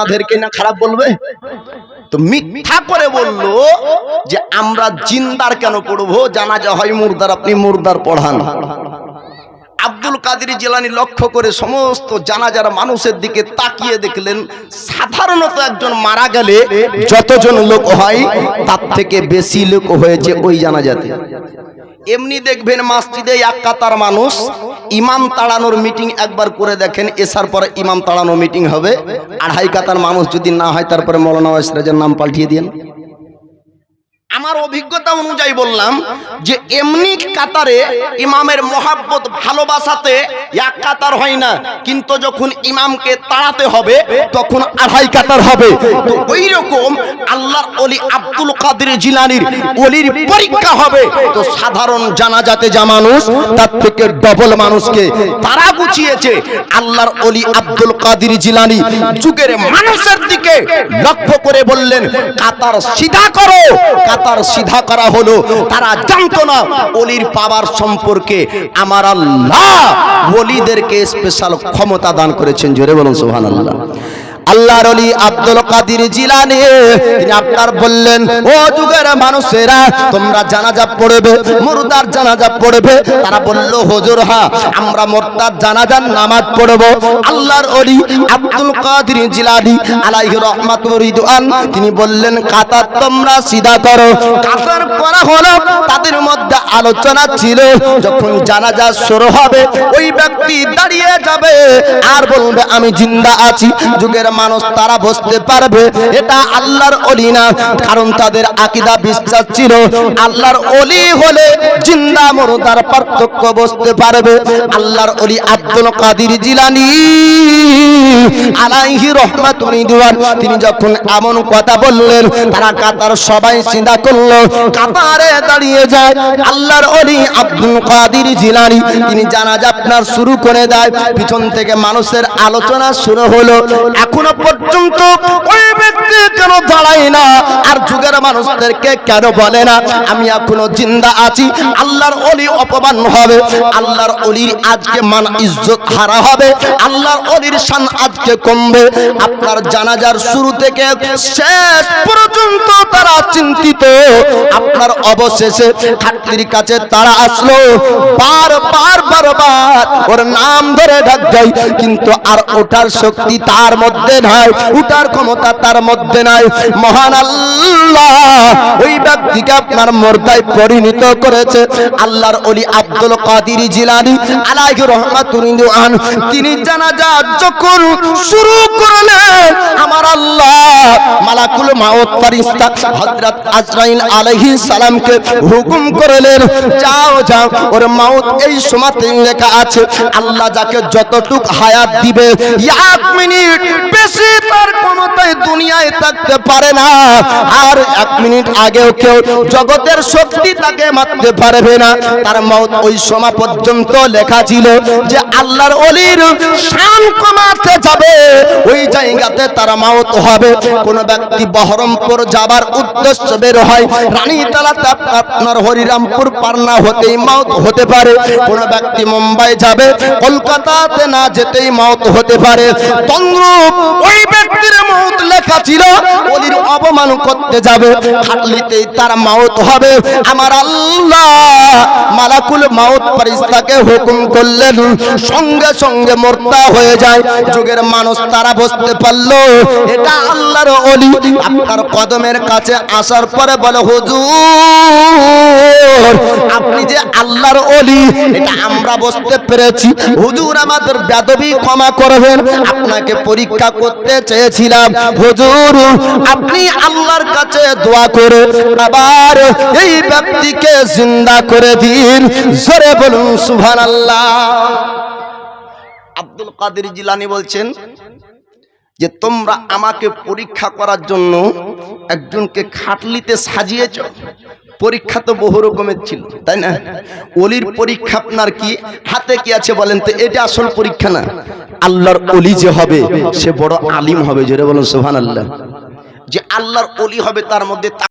আমাদেরকে না খারাপ বলবে? তো মিথ্যা করে বললো যে আমরা জিন্দার কেন পড়বো, জানাজা হয় মুর্দার, আপনি মুর্দার পড়ান। আব্দুল কাদের জিলানী লক্ষ্য করে সমস্ত জানাজার মানুষের দিকে তাকিয়ে দেখলেন, সাধারণত একজন মারা গেলে যতজন লোক হয় তার থেকে বেশি লোক হয়েছে ওই জানাজাতে। এমনি দেখবেন মসজিদে এক কাতার মানুষ, ইমাম তাড়ানোর মিটিং একবার করে দেখেন, এসার পরে ইমাম তাড়ানো মিটিং হবে, 2.5 কাতার মানুষ যদি না হয় তারপরে মৌলানা ওয়াইসরাজের নাম পাল্টিয়ে দেন। আমার অভিজ্ঞতা অনুযায়ী বললাম যে এমনি কাতারে ইমামের মহাব্বত ভালোবাসাতে এক কাতার হয় না, কিন্তু যখন ইমামকে তাড়াতে হবে তখন 2.5 কাতার হবে। তো ওই রকম আল্লাহর ওলি আব্দুল কাদের জিলানীর ওলির পরীক্ষা হবে। তো সাধারণ জানাজাতে যা মানুষ তার থেকে ডবল মানুষকে তারা গুছিয়েছে। আল্লাহর ওলি আব্দুল কাদের জিলানী যুগের মানুষের দিকে লক্ষ্য করে বললেন, কাতার সিধা করো। কাতার সিধা করা হলো। তারা জানতো না ওলির পাওয়ার সম্পর্কে। আমার আল্লাহ ওলিদেরকে স্পেশাল ক্ষমতা দান করেছেন। জোরে বলুন সুবহানাল্লাহ। আল্লাহর ওলি আব্দুল কাদের জিলানী তিনি আপনার বললেন, ও যুগের মানুষেরা তোমরা জানাজা পড়বে, মুর্দার জানাজা পড়বে। তারা বলল, হুজুর হ্যাঁ আমরা মুর্দার জানাজার নামাজ পড়ব। আল্লাহর ওলি আব্দুল কাদের জিলানী আলাইহি রাহমাতুর রিদওয়ান তিনি বললেন, কাতার তোমরা সিধা করো। কাতার করা হলো। তাদের মধ্যে আলোচনা ছিল, যখন জানাজা শুরু হবে ওই ব্যক্তি দাঁড়িয়ে যাবে আর বলবে আমি জিন্দা আছি। যুগের মানুষ তারা বুঝতে পারবে এটা আল্লাহর ওলি না, কারণ তাদের আকীদা বিশ্বাস ছিল আল্লাহর ওলি হলে জিন্দা মুর্দার পার্থক্য বুঝতে পারবে। আল্লাহর ওলি আব্দুল কাদের জিলানী আলাইহি রাহমাতুর রিদওয়ান তিনি যখন এমন কথা বললেন, তারা কাতার সবাই সিধা করলো, কাতারে দাঁড়িয়ে যায়। আল্লাহর ওলি আব্দুল কাদের জিলানী তিনি জানাজা আপনার শুরু করে দেয়। পিছন থেকে মানুষের আলোচনা শুরু হলো, এখনো পর্যন্ত ওই ব্যক্তি কেন দাঁড়ায় না আর যুগের মানুষদেরকে কেন বলে না আমি এখনো জিন্দা আছি। আল্লাহর ওলি অপমান হবে, আল্লাহর ওলির আজকে মান ইজ্জত হারা হবে, আল্লাহর ওলির শান আজকে কমবে। আপনার জানাজার শুরু থেকে শেষ পর্যন্ত তারা চিন্তিত। আপনার অবশেষে খাটলির কাছে তারা আসলো, বারবার ওর নাম ধরে ডাক দেয়, কিন্তু আর ওঠার শক্তি তার মধ্যে নাই, উঠার ক্ষমতা তার মধ্যে নাই। মহান আল্লাহ ওই ব্যক্তিকে আপনার মুর্দায় পরিণত করেছে। আল্লাহর ওলি আব্দুল কাদের জিলানী আলাইহি রাহমাতুর রিদওয়ান তিনি জানাজা যখন শুরু করলেন, আমার আল্লাহ মালাকুল মাউত ফেরেশতা হযরত আজরাইল আলাইহিস সালামকে হুকুম করলেন, যাও যাও ওর মাউত এই সময়তে লেখা আছে। আল্লাহ যাকে যতটুক হায়াত দিবে 1 মিনিট বেশি তার ক্ষমতায় দুনিয়ায় থাকতে পারে না, আর 1 মিনিট আগেও কেউ জগতের শক্তি তাকে মারতে পারবে না। তার মওত ওই সময় পর্যন্ত লেখা ছিল যে আল্লাহর ওলির শান কমাতে যাবে ওই জায়গাতে তার মওত হবে। কোন ব্যক্তি বহরমপুর যাবার উদ্দেশ্য বের হয়, রানীতলাতে আপনার হরিরামপুর পারনা হতেই মওত হতে পারে। কোন ব্যক্তি মুম্বাই যাবে, কলকাতাতে না যেতেই মওত হতে পারে। তন্দ্রুপ ওই ব্যক্তির মওত লেখা ছিল ওলির অপমান করতে যাবে, খাটলিতেই তার মওত হবে। আমার আল্লাহ মালাকুল মাউত ফেরেশতাকে হুকুম করলেন, সঙ্গে সঙ্গে মুর্দা হয়ে যায়। যুগের মানুষ তারা বুঝতে পারলো এটা আল্লাহর ওলি। আপনার কদমের কাছে আসার পরে বলে, হুজুর আপনি যে আল্লাহর ওলি এটা আমরা বুঝতে পেরেছি, হুজুর আমাদের বেদবি ক্ষমা করবেন, আপনাকে পরীক্ষা করতে চেয়েছিলাম। হুজুর আপনি আল্লাহর কাছে দোয়া করে আবার এই ব্যক্তিকে জিন্দা করে দিন। জোরে বলুন সুবহানাল্লাহ। আব্দুল কাদের জিলানী বলছেন যে তোমরা আমাকে পরীক্ষা করার জন্য একজনকে খাটলিতে সাজিয়েছ। পরীক্ষা তো বহু রকমের ছিল, তাই না? ওলির পরীক্ষা আপনার কি হাতে কি আছে বলেন তো? এটা আসল পরীক্ষা না। আল্লাহর ওলি যে হবে সে বড় আলিম হবে। জোরে বলুন সুবহানাল্লাহ। যে আল্লাহর ওলি হবে তার মধ্যে